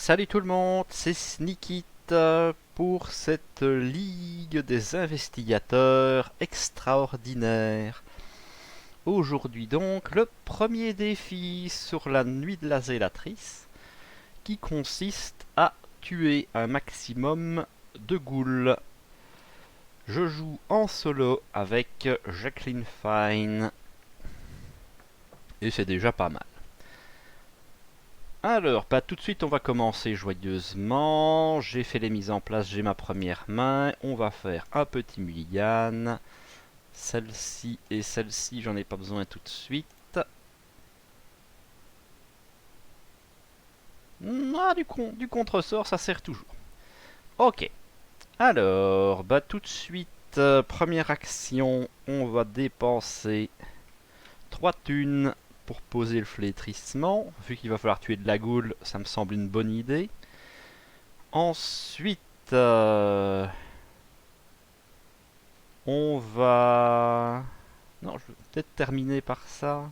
Salut tout le monde, c'est Sneakit pour cette Ligue des investigateurs extraordinaires. Aujourd'hui donc, le premier défi sur la nuit de la zélatrice qui consiste à tuer un maximum de ghouls. Je joue en solo avec Jacqueline Fine et c'est déjà pas mal. Alors, pas tout de suite, on va commencer joyeusement. J'ai fait les mises en place, j'ai ma première main. On va faire un petit mulligan. Celle-ci et celle-ci, j'en ai pas besoin tout de suite. Ah, du contresort, ça sert toujours. Ok. Alors, bah tout de suite, première action, on va dépenser 3 thunes pour poser le flétrissement. Vu qu'il va falloir tuer de la goule, ça me semble une bonne idée. Ensuite, on va... Non, je vais peut-être terminer par ça.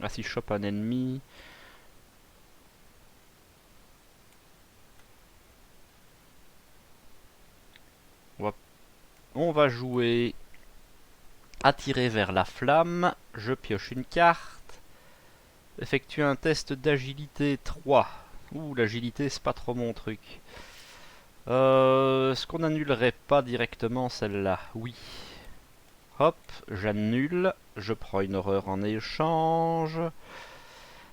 Ah, si je chope un ennemi... On va jouer... Attirer vers la flamme. Je pioche une carte. Effectuer un test d'agilité 3. Ouh, l'agilité, c'est pas trop mon truc. Est-ce qu'on annulerait pas directement celle-là? Oui. Hop, j'annule. Je prends une horreur en échange.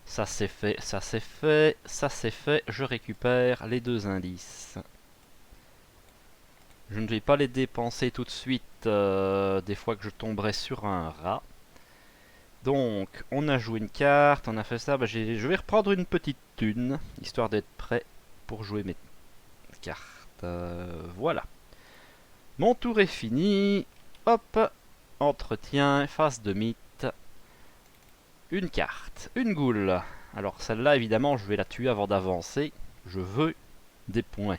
Ça c'est fait, ça c'est fait, ça c'est fait. Je récupère les 2 indices. Je ne vais pas les dépenser tout de suite, des fois que je tomberai sur un rat. Donc, on a joué une carte, on a fait ça. Bah, je vais reprendre une petite thune, histoire d'être prêt pour jouer mes cartes. Voilà. Mon tour est fini. Hop, entretien, face de mythe. Une carte, une goule. Alors celle-là, évidemment, je vais la tuer avant d'avancer. Je veux des points.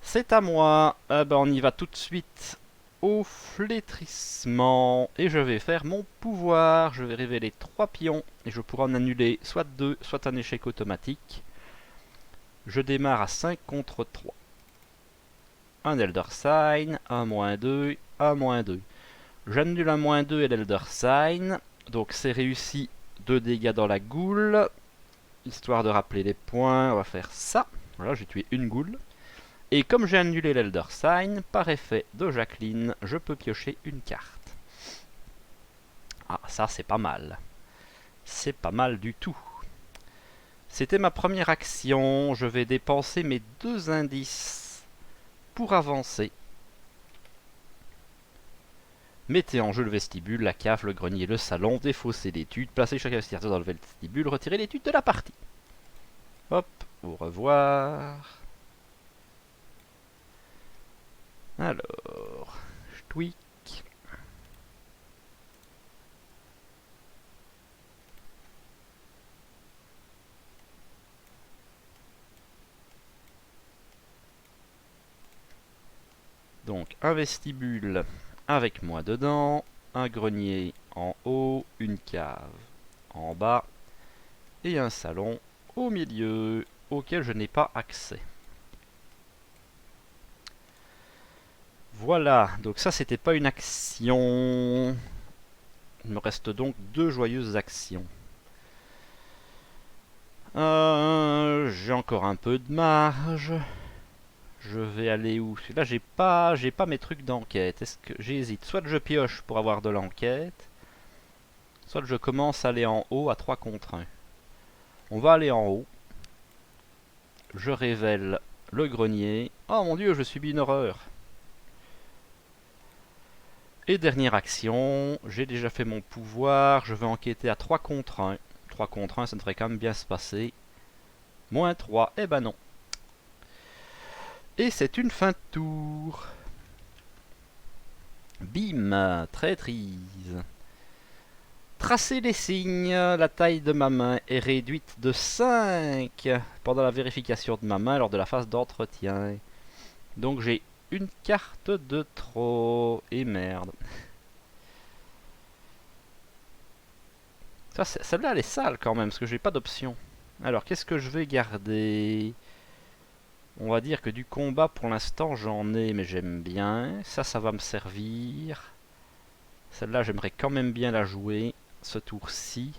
C'est à moi. On y va tout de suite au flétrissement. Et je vais faire mon pouvoir. Je vais révéler 3 pions. Et je pourrai en annuler soit 2, soit un échec automatique. Je démarre à 5 contre 3. Un Elder Sign, un -2, un -2. J'annule un -2 et l'Elder Sign. Donc c'est réussi, 2 dégâts dans la goule. Histoire de rappeler les points, on va faire ça. Voilà, j'ai tué une goule. Et comme j'ai annulé l'Elder Sign, par effet de Jacqueline, je peux piocher une carte. Ah, ça c'est pas mal. C'est pas mal du tout. C'était ma première action. Je vais dépenser mes 2 indices pour avancer. Mettez en jeu le vestibule, la cave, le grenier, le salon, défausser l'étude, placez chaque investigateur dans le vestibule, retirez l'étude de la partie. Hop, au revoir. Alors, je tweak. Donc, un vestibule avec moi dedans, un grenier en haut, une cave en bas, et un salon au milieu, auquel je n'ai pas accès. Voilà, donc ça c'était pas une action. Il me reste donc 2 joyeuses actions. J'ai encore un peu de marge. Je vais aller où? Là j'ai pas mes trucs d'enquête. Est-ce que j'hésite? Soit je pioche pour avoir de l'enquête, soit je commence à aller en haut à 3 contre 1. On va aller en haut. Je révèle le grenier. Oh mon dieu, je subis une horreur. Et dernière action, j'ai déjà fait mon pouvoir. Je vais enquêter à 3 contre 1. 3 contre 1, ça devrait quand même bien se passer. -3, eh ben non. Et c'est une fin de tour. Bim, traîtrise. Tracer les signes, la taille de ma main est réduite de 5 pendant la vérification de ma main lors de la phase d'entretien. Donc j'ai une carte de trop. Et merde. Celle-là elle est sale quand même, parce que j'ai pas d'option. Alors, qu'est-ce que je vais garder? On va dire que du combat, pour l'instant, j'en ai, mais j'aime bien. Ça va me servir. Celle-là, j'aimerais quand même bien la jouer, ce tour-ci.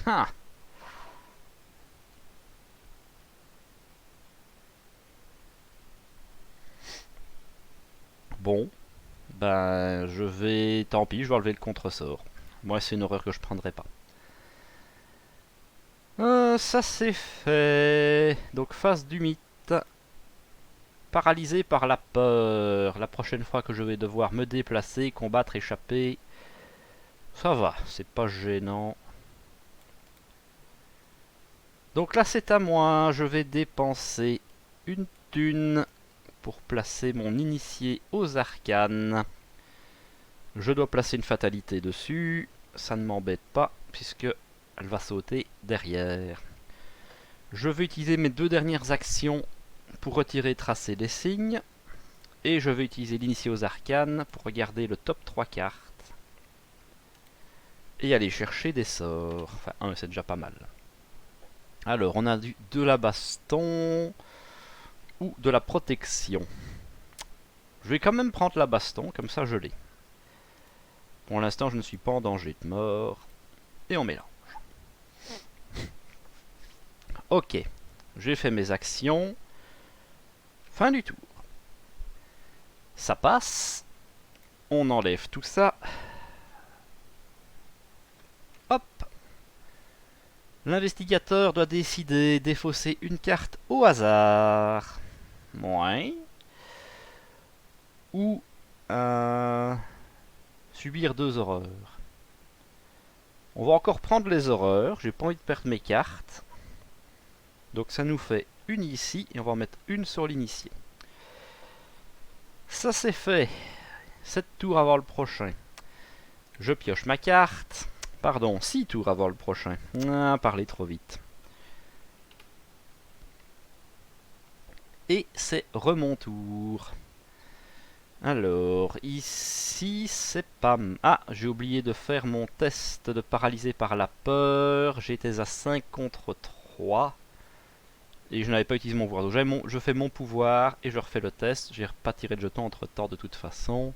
Ah! Bon, ben, je vais... Tant pis, je vais enlever le contresort. Moi, c'est une horreur que je prendrai pas. Ça c'est fait. Donc face du mythe. Paralysé par la peur. La prochaine fois que je vais devoir me déplacer, combattre, échapper. Ça va, c'est pas gênant. Donc là c'est à moi. Je vais dépenser une thune pour placer mon initié aux arcanes. Je dois placer une fatalité dessus. Ça ne m'embête pas puisque elle va sauter derrière. Je vais utiliser mes deux dernières actions pour retirer tracer des signes. Et je vais utiliser l'initié aux arcanes pour regarder le top 3 cartes. Et aller chercher des sorts. Enfin, un, c'est déjà pas mal. Alors, on a de la baston ou de la protection. Je vais quand même prendre la baston, comme ça je l'ai. Pour l'instant, je ne suis pas en danger de mort. Et on mélange. Ok, j'ai fait mes actions. Fin du tour. Ça passe. On enlève tout ça. Hop. L'investigateur doit décider défausser une carte au hasard. Ouais. Ou subir 2 horreurs. On va encore prendre les horreurs. J'ai pas envie de perdre mes cartes. Donc ça nous fait une ici et on va en mettre une sur l'initié. Ça c'est fait. 7 tours avant le prochain. Je pioche ma carte. Pardon, 6 tours avant le prochain. Ah, parler trop vite. Et c'est mon tour. Alors, ici, c'est pas... Ah, j'ai oublié de faire mon test de paralysé par la peur. J'étais à 5 contre 3. Et je n'avais pas utilisé mon pouvoir. Donc je fais mon pouvoir et je refais le test. J'ai pas tiré de jeton entre temps de toute façon.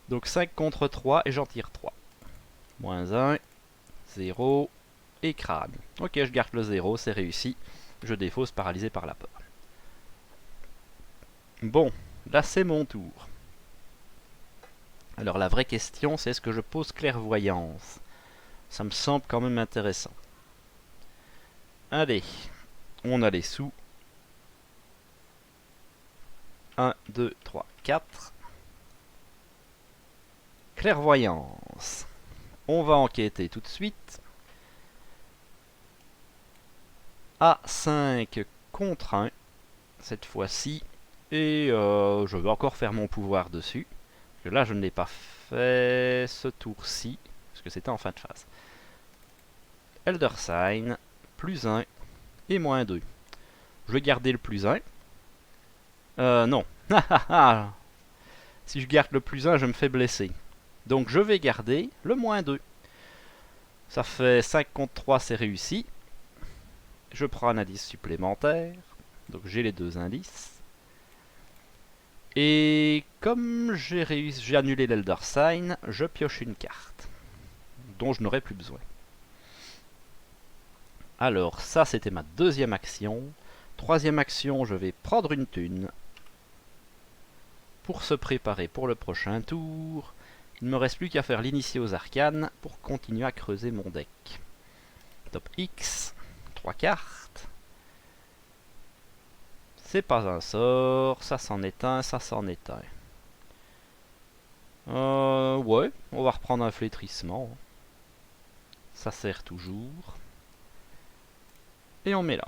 Donc 5 contre 3 et j'en tire 3. Moins 1, 0 et crâne. Ok, je garde le 0, c'est réussi. Je défausse paralysé par la peur. Bon, là c'est mon tour. Alors la vraie question, c'est est-ce que je pose clairvoyance? Ça me semble quand même intéressant. Allez, on a les sous. 1, 2, 3, 4. Clairvoyance. On va enquêter tout de suite. A5 contre 1, cette fois-ci. Et je vais encore faire mon pouvoir dessus. Parce que là, je ne l'ai pas fait ce tour-ci. Parce que c'était en fin de phase. Elder Sign, plus 1 et moins 2. Je vais garder le plus 1. Non. Si je garde le plus 1, je me fais blesser. Donc je vais garder le moins 2. Ça fait 5 contre 3, c'est réussi. Je prends un indice supplémentaire. Donc j'ai les deux indices. Et comme j'ai annulé l'Elder Sign, je pioche une carte. Dont je n'aurai plus besoin. Alors ça c'était ma deuxième action. Troisième action, je vais prendre une thune. Pour se préparer pour le prochain tour. Il ne me reste plus qu'à faire l'initié aux arcanes pour continuer à creuser mon deck. Top X, 3 cartes. C'est pas un sort, ça s'en est un, ça s'en est un. Ouais, on va reprendre un flétrissement. Ça sert toujours. Et on mélange.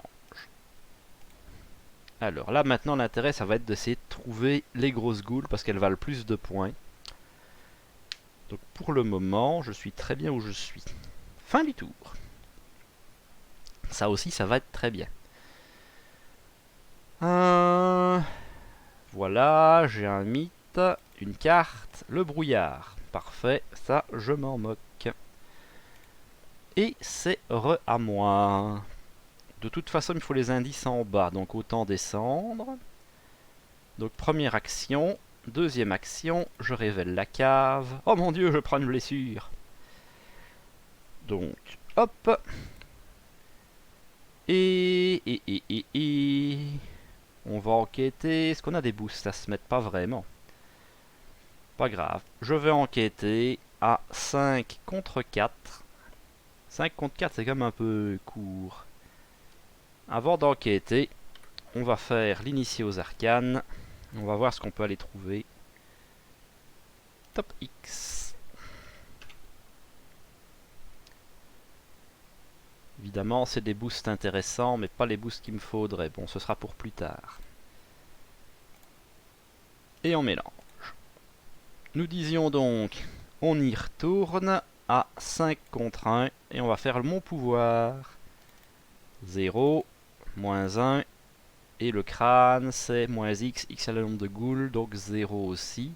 Alors là maintenant l'intérêt ça va être d'essayer de trouver les grosses goules parce qu'elles valent plus de points. Donc pour le moment je suis très bien où je suis. Fin du tour. Ça aussi ça va être très bien. Voilà, j'ai un mythe, une carte, le brouillard. Parfait, ça je m'en moque. Et c'est à moi. de toute façon, il me faut les indices en bas, donc autant descendre. Donc première action, deuxième action, je révèle la cave. Oh mon dieu, je prends une blessure. Donc, hop. Et... On va enquêter. Est-ce qu'on a des boosts à se mettre? Pas vraiment. Pas grave. Je vais enquêter à 5 contre 4. 5 contre 4, c'est quand même un peu court. Avant d'enquêter, on va faire l'initié aux arcanes. On va voir ce qu'on peut aller trouver. Top X. Évidemment, c'est des boosts intéressants, mais pas les boosts qu'il me faudrait. Bon, ce sera pour plus tard. Et on mélange. Nous disions donc, on y retourne à 5 contre 1, et on va faire mon pouvoir. 0, moins 1, et le crâne c'est moins x, x est le nombre de ghouls, donc 0 aussi.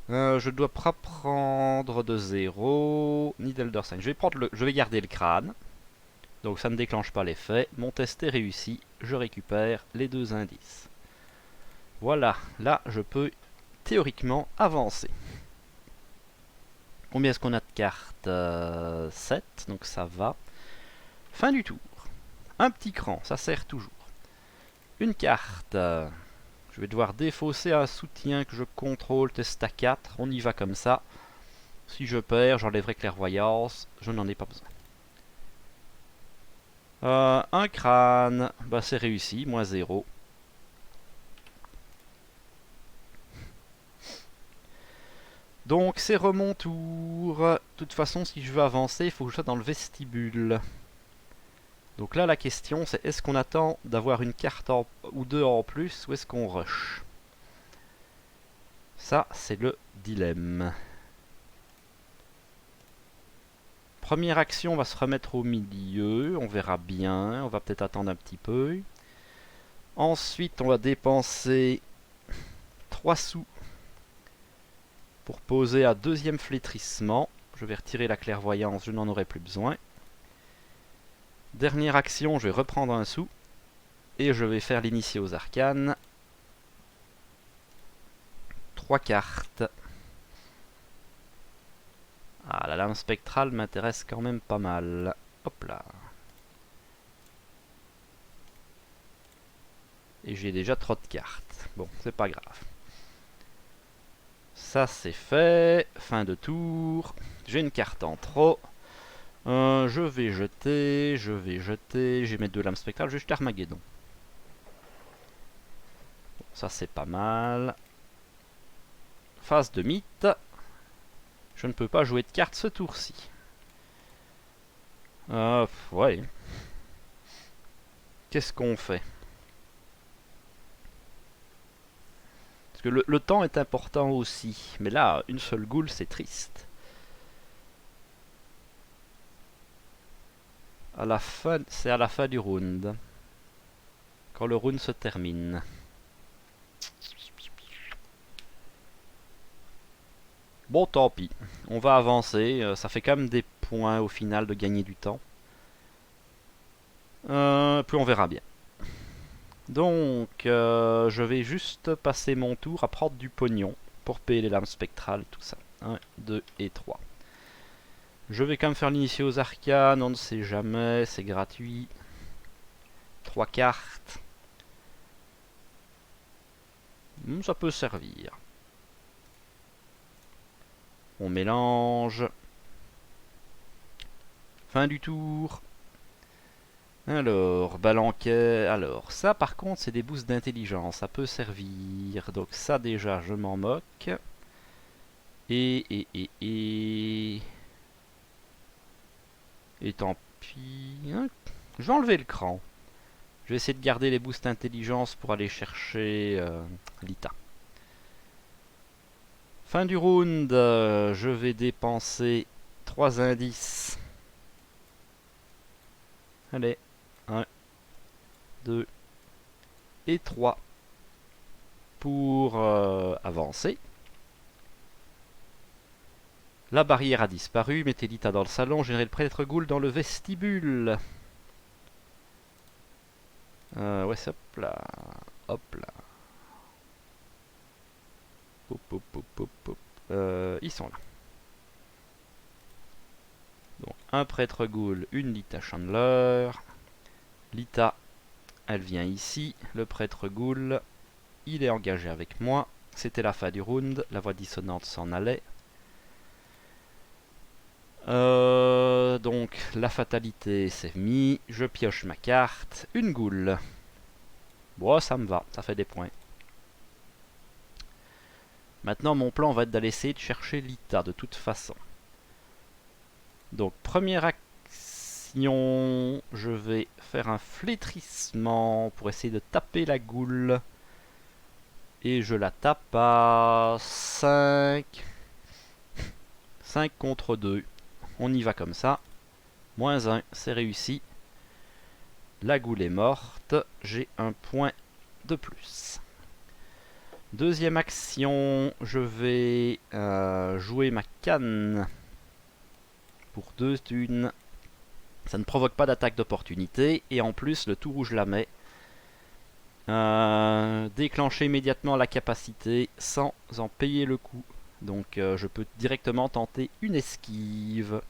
Je dois pas prendre de 0, ni d'Elder 5. Je vais garder le crâne. Donc ça ne déclenche pas l'effet. Mon test est réussi. Je récupère les 2 indices. Voilà, là je peux théoriquement avancer. Combien est-ce qu'on a de cartes? 7, donc ça va. Fin du tour. Un petit cran, ça sert toujours. Une carte. Je vais devoir défausser un soutien que je contrôle, test à 4. On y va comme ça. Si je perds, j'enlèverai clairvoyance. Je n'en ai pas besoin. Un crâne. Bah, c'est réussi, moins 0. Donc, c'est mon tour. De toute façon, si je veux avancer, il faut que je sois dans le vestibule. Donc là, la question, c'est est-ce qu'on attend d'avoir une carte ou deux en plus, ou est-ce qu'on rush? Ça, c'est le dilemme. Première action, on va se remettre au milieu, on verra bien, on va peut-être attendre un petit peu. Ensuite, on va dépenser 3 sous pour poser un deuxième flétrissement. Je vais retirer la clairvoyance, je n'en aurai plus besoin. Dernière action, je vais reprendre un sou. Et je vais faire l'initié aux arcanes. 3 cartes. Ah, la lame spectrale m'intéresse quand même pas mal. Hop là. Et j'ai déjà trop de cartes. Bon, c'est pas grave. Ça c'est fait. Fin de tour. J'ai une carte en trop. Je vais jeter. J'ai mes 2 lames spectrales. Je vais jeter Armageddon. Bon, ça c'est pas mal. Phase de mythe. Je ne peux pas jouer de cartes ce tour-ci. Ouais. Qu'est-ce qu'on fait? Parce que le temps est important aussi. Mais là, une seule ghoul, c'est triste. À la fin, c'est à la fin du round. Quand le round se termine. Bon, tant pis. On va avancer. Ça fait quand même des points au final de gagner du temps. Puis on verra bien. Donc, je vais juste passer mon tour à prendre du pognon pour payer les lames spectrales et tout ça. 1, 2 et 3. Je vais quand même faire l'initié aux arcanes, on ne sait jamais, c'est gratuit. 3 cartes. Ça peut servir. On mélange. Fin du tour. Alors, balanquet. Alors, ça par contre, c'est des boosts d'intelligence. Ça peut servir. Donc ça déjà, je m'en moque. Et tant pis. Hein, je vais enlever le cran. Je vais essayer de garder les boosts intelligence pour aller chercher Lita. Fin du round, je vais dépenser 3 indices. Allez, 1, 2 et 3 pour avancer. La barrière a disparu, mettez Lita dans le salon, générez le prêtre ghoul dans le vestibule. Ouais, c'est hop là. Hop là. Hop, hop, hop, hop, hop. Ils sont là. Donc, un prêtre ghoul, une Lita Chandler. Lita, elle vient ici. Le prêtre ghoul, il est engagé avec moi. C'était la fin du round. La voix dissonante s'en allait. Donc, la fatalité, c'est mis. Je pioche ma carte. Une ghoul. Bon, ça me va. Ça fait des points. Maintenant, mon plan va être d'aller essayer de chercher Lita, de toute façon. Donc, première action, je vais faire un flétrissement pour essayer de taper la goule. Et je la tape à 5. 5 contre 2. On y va comme ça. Moins 1, c'est réussi. La goule est morte. J'ai un point de plus. Deuxième action, je vais jouer ma canne pour 2 thunes. Ça ne provoque pas d'attaque d'opportunité. Et en plus, le tout rouge la met. Déclencher immédiatement la capacité sans en payer le coût. Donc je peux directement tenter une esquive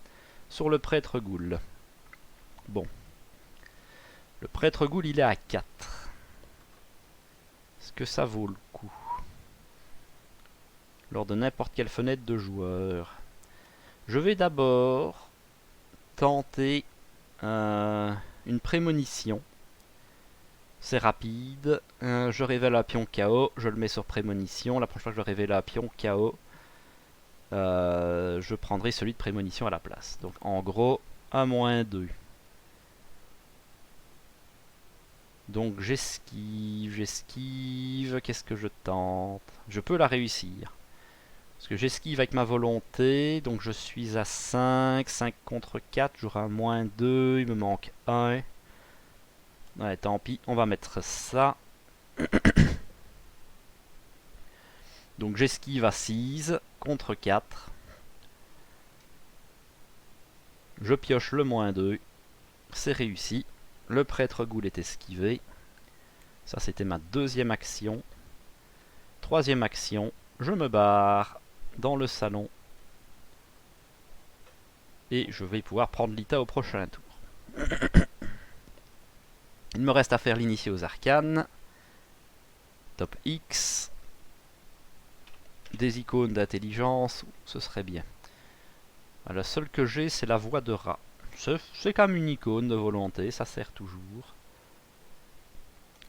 sur le prêtre ghoul. Bon. Le prêtre ghoul, il est à 4. Est-ce que ça vaut le coup? Lors de n'importe quelle fenêtre de joueur. Je vais d'abord tenter une prémonition. C'est rapide. Je révèle un pion KO. Je le mets sur prémonition. La prochaine fois que je révèle un pion KO, je prendrai celui de prémonition à la place. Donc en gros, à -2. Donc j'esquive. Qu'est-ce que je tente? Je peux la réussir. Parce que j'esquive avec ma volonté. Donc je suis à 5. 5 contre 4. J'aurai un -2. Il me manque 1. Ouais, tant pis. On va mettre ça. Donc j'esquive à 6 contre 4. Je pioche le -2. C'est réussi. Le prêtre ghoul est esquivé. Ça, c'était ma deuxième action. Troisième action, je me barre dans le salon. Et je vais pouvoir prendre Lita au prochain tour. Il me reste à faire l'initié aux arcanes. Top X. Des icônes d'intelligence, ce serait bien. La seule que j'ai, c'est la voix de rat. C'est quand même une icône de volonté, ça sert toujours.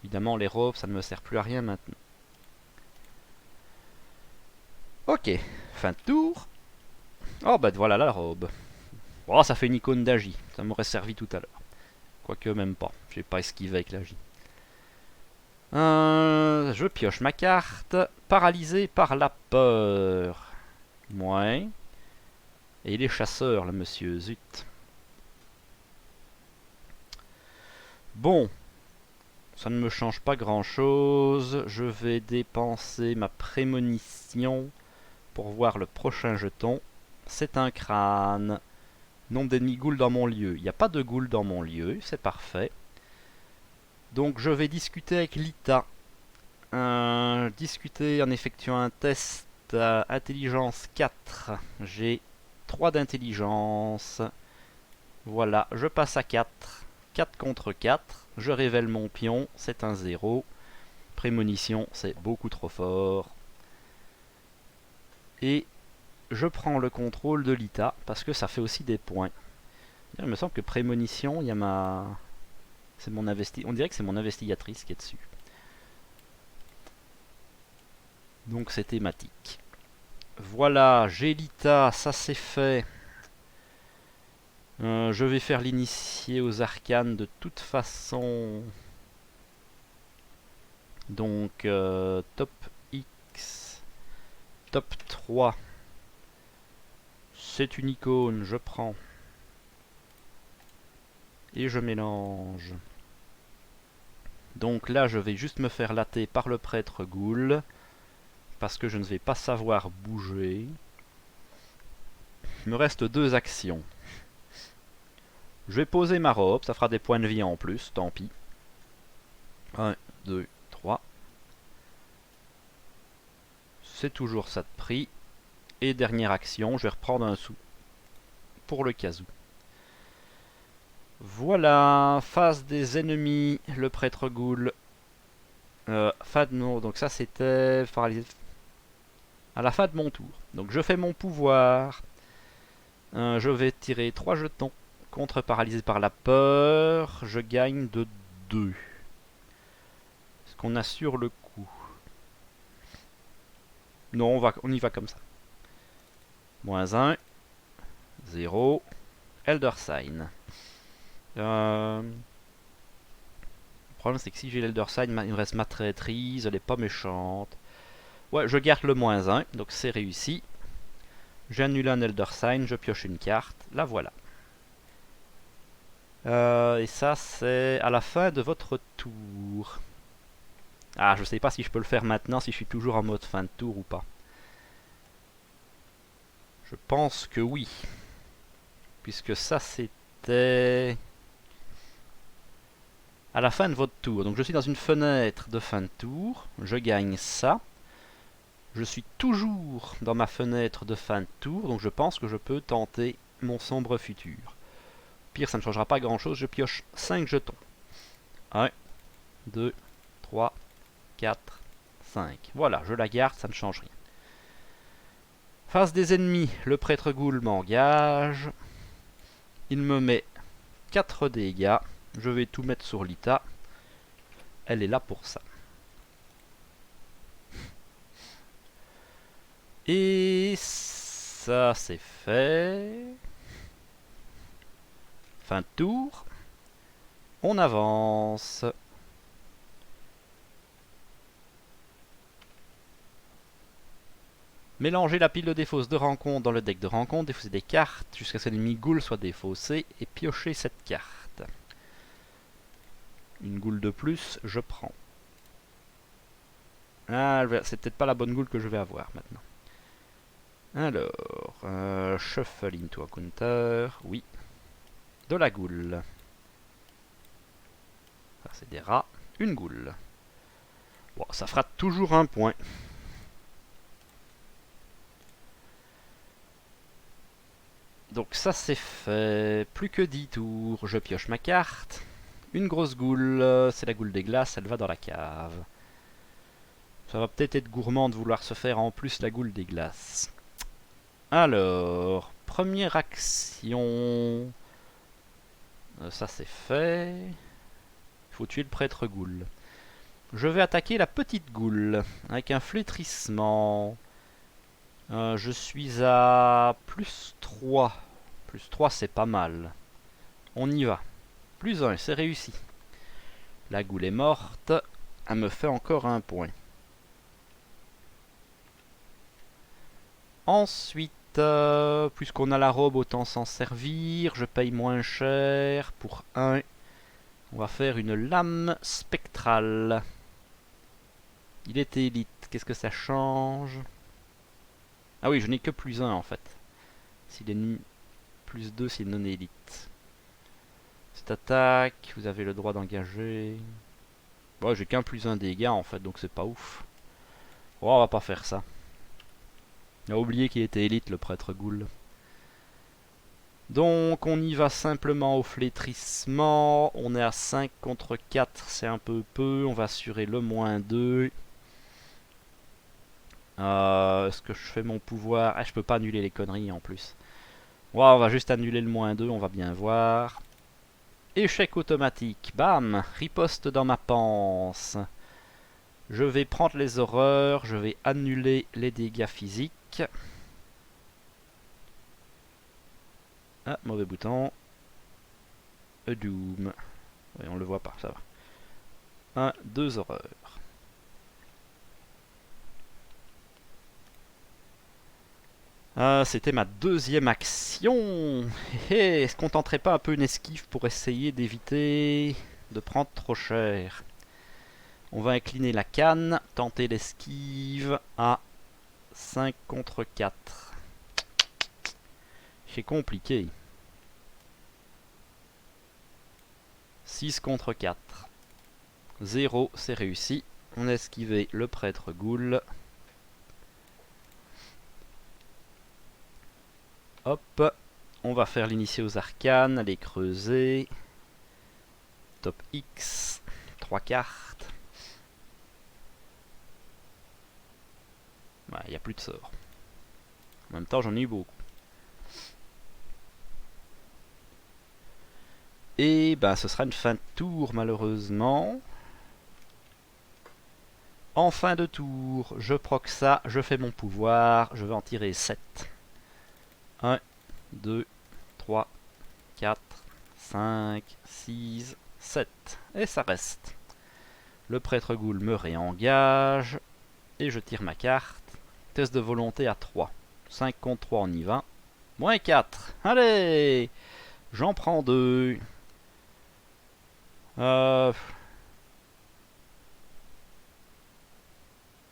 Évidemment, les robes, ça ne me sert plus à rien maintenant. Ok, fin de tour. Oh, bah voilà la robe. Oh, ça fait une icône d'Agi. Ça m'aurait servi tout à l'heure. Quoique même pas. J'ai pas esquivé avec l'Agi. Je pioche ma carte. Paralysé par la peur. Ouais. Et il est chasseur, le monsieur. Zut. Bon. Ça ne me change pas grand chose. Je vais dépenser ma prémonition pour voir le prochain jeton. C'est un crâne. Nombre d'ennemis ghouls dans mon lieu. Il n'y a pas de ghouls dans mon lieu. C'est parfait. Donc je vais discuter avec Lita. Discuter en effectuant un test intelligence 4. J'ai 3 d'intelligence. Voilà, je passe à 4. 4 contre 4. Je révèle mon pion, c'est un 0. Prémonition, c'est beaucoup trop fort. Et je prends le contrôle de Lita, parce que ça fait aussi des points. Il me semble que prémonition, il y a ma... C'est mon on dirait que c'est mon investigatrice qui est dessus. Donc c'est thématique. Voilà, j'ai Lita, ça c'est fait. Je vais faire l'initié aux arcanes de toute façon. Donc top X, top 3. C'est une icône, je prends. Et je mélange. Donc là, je vais juste me faire latter par le prêtre ghoul. Parce que je ne vais pas savoir bouger. Il me reste 2 actions. Je vais poser ma robe, ça fera des points de vie en plus, tant pis. 1, 2, 3. C'est toujours ça de prix. Et dernière action, je vais reprendre un sou pour le cas où. Voilà, face des ennemis, le prêtre ghoul. Non, donc ça c'était paralysé à la fin de mon tour. Donc je fais mon pouvoir. Je vais tirer 3 jetons contre paralysé par la peur. Je gagne de 2. Est-ce qu'on assure le coup? Non, on y va comme ça. Moins 1. 0. Elder Sign. Le problème c'est que si j'ai l'Elder Sign, il me reste ma traîtrise, elle est pas méchante. Ouais, je garde le moins 1, donc c'est réussi. J'annule un Elder Sign, je pioche une carte, la voilà. Et ça c'est à la fin de votre tour. Ah, je sais pas si je peux le faire maintenant, si je suis toujours en mode fin de tour ou pas. Je pense que oui. Puisque ça c'était à la fin de votre tour. Donc je suis dans une fenêtre de fin de tour, je gagne ça. Je suis toujours dans ma fenêtre de fin de tour, donc je pense que je peux tenter mon sombre futur. Pire, ça ne changera pas grand chose, je pioche 5 jetons. 1, 2, 3, 4, 5. Voilà, je la garde, ça ne change rien. Face des ennemis, le prêtre ghoul m'engage. Il me met 4 dégâts. Je vais tout mettre sur Lita. Elle est là pour ça. Et ça c'est fait. Fin de tour. On avance. Mélangez la pile de défausse de rencontre dans le deck de rencontre, défaussez des cartes jusqu'à ce que l'ennemi ghoul soit défaussé et piochez cette carte. Une ghoul de plus, je prends. Ah, c'est peut-être pas la bonne ghoul que je vais avoir maintenant. Alors, shuffle into a counter, oui. De la ghoul. Ça c'est des rats. Une ghoul. Bon, ça fera toujours un point. Donc ça c'est fait. Plus que 10 tours. Je pioche ma carte. Une grosse ghoul. C'est la ghoul des glaces. Elle va dans la cave. Ça va peut-être être gourmand de vouloir se faire en plus la ghoul des glaces. Alors, première action. Ça c'est fait. Il faut tuer le prêtre ghoul. Je vais attaquer la petite ghoul avec un flétrissement. Je suis à plus 3. Plus 3 c'est pas mal. On y va. Plus 1, c'est réussi. La ghoul est morte. Elle me fait encore un point. Ensuite, puisqu'on a la robe, autant s'en servir. Je paye moins cher. Pour 1, on va faire une lame spectrale. Il est élite. Qu'est-ce que ça change? Ah oui, je n'ai que plus 1 en fait. S'il est plus 2, c'est non élite. Cette attaque, vous avez le droit d'engager. Bon, j'ai qu'un plus 1 dégâts en fait, donc c'est pas ouf. Oh, on va pas faire ça. Il a oublié qu'il était élite le prêtre ghoul. Donc on y va simplement au flétrissement. On est à 5 contre 4, c'est un peu. On va assurer le moins 2. Est-ce que je fais mon pouvoir? Ah, je peux pas annuler les conneries en plus. Ouais, on va juste annuler le moins 2, on va bien voir. Échec automatique. Bam! Riposte dans ma panse. Je vais prendre les horreurs. Je vais annuler les dégâts physiques. Ah, mauvais bouton. A Doom. Oui, on le voit pas, ça va. 1, 2 horreurs. C'était ma deuxième action. Est-ce qu'on tenterait pas un peu une esquive pour essayer d'éviter de prendre trop cher? On va incliner la canne, tenter l'esquive à 5 contre 4. C'est compliqué. 6 contre 4. 0, c'est réussi. On a esquivé le prêtre Ghoul. Hop, on va faire l'initié aux arcanes, aller creuser. Top X, 3 cartes. Il n'y a plus de sorts. En même temps, j'en ai eu beaucoup. Et ben, ce sera une fin de tour, malheureusement. En fin de tour, je proc ça, je fais mon pouvoir, je vais en tirer 7. 1, 2, 3, 4, 5, 6, 7. Et ça reste. Le prêtre Ghoul me réengage. Et je tire ma carte. Test de volonté à 3. 5 contre 3, on y va. Moins 4. Allez! J'en prends 2.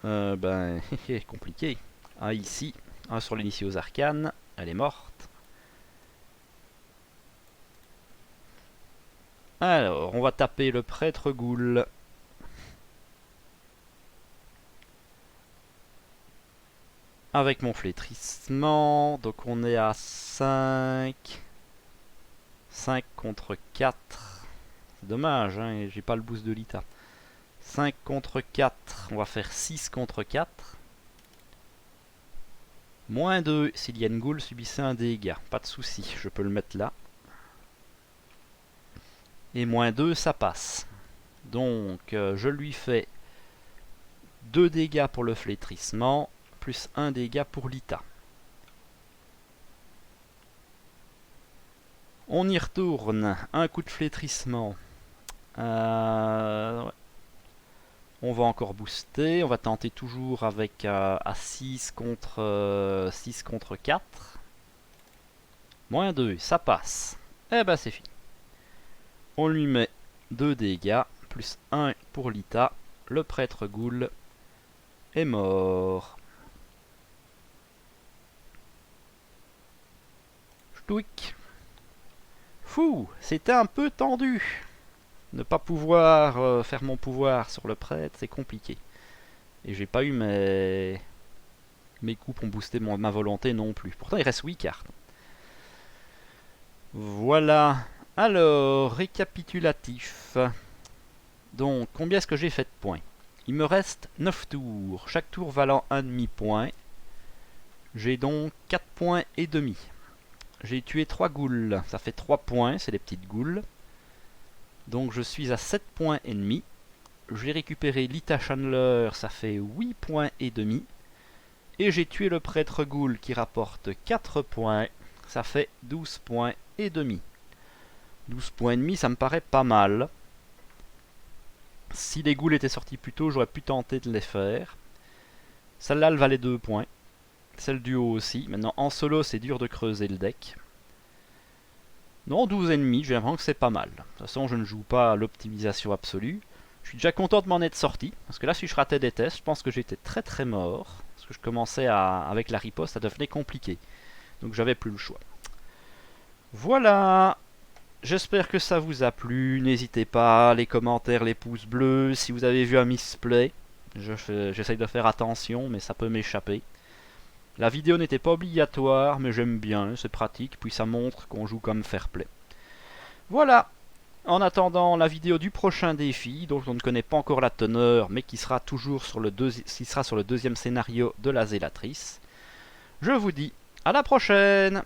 Ben, compliqué. Un ici. Un sur l'initié aux arcanes. Elle est morte. Alors, on va taper le prêtre Ghoul. Avec mon flétrissement. Donc on est à 5. 5 contre 4. C'est dommage, hein, j'ai pas le boost de Lita. 5 contre 4. On va faire 6 contre 4. Moins 2 si Lien Ghoul subissait un dégât. Pas de souci, je peux le mettre là. Et moins 2, ça passe. Donc, je lui fais 2 dégâts pour le flétrissement, plus 1 dégât pour Lita. On y retourne. Un coup de flétrissement. Ouais. On va encore booster. On va tenter toujours avec à 6 contre 4. Moins 2, ça passe. Eh ben c'est fini. On lui met 2 dégâts, plus 1 pour Lita. Le prêtre Ghoul est mort. Chtouik. Fou, c'était un peu tendu. Ne pas pouvoir faire mon pouvoir sur le prêtre, c'est compliqué. Et j'ai pas eu mes coups pour booster ma volonté non plus. Pourtant il reste 8 cartes. Voilà. Alors, récapitulatif. Donc, combien est-ce que j'ai fait de points? Il me reste 9 tours, chaque tour valant un demi-point. J'ai donc 4 points et demi. J'ai tué 3 ghouls, ça fait 3 points, c'est les petites ghouls. Donc je suis à 7 points et demi. J'ai récupéré Lita Chandler, ça fait 8 points et demi. Et j'ai tué le prêtre Ghoul qui rapporte 4 points, ça fait 12 points et demi. 12 points et demi, ça me paraît pas mal. Si les ghouls étaient sortis plus tôt, j'aurais pu tenter de les faire. Celle-là, elle valait 2 points. Celle du haut aussi. Maintenant, en solo, c'est dur de creuser le deck. Non, 12 ennemis, j'ai l'impression que c'est pas mal. De toute façon, je ne joue pas à l'optimisation absolue. Je suis déjà content de m'en être sorti. Parce que là, si je ratais des tests, je pense que j'étais très mort. Parce que je commençais avec la riposte, ça devenait compliqué. Donc j'avais plus le choix. Voilà. J'espère que ça vous a plu. N'hésitez pas, les commentaires, les pouces bleus. Si vous avez vu un misplay, j'essaye de faire attention, mais ça peut m'échapper. La vidéo n'était pas obligatoire, mais j'aime bien, c'est pratique, puis ça montre qu'on joue comme fair play. Voilà. En attendant la vidéo du prochain défi, dont on ne connaît pas encore la teneur, mais qui sera toujours sur le deuxième scénario de la Zélatrice, je vous dis à la prochaine!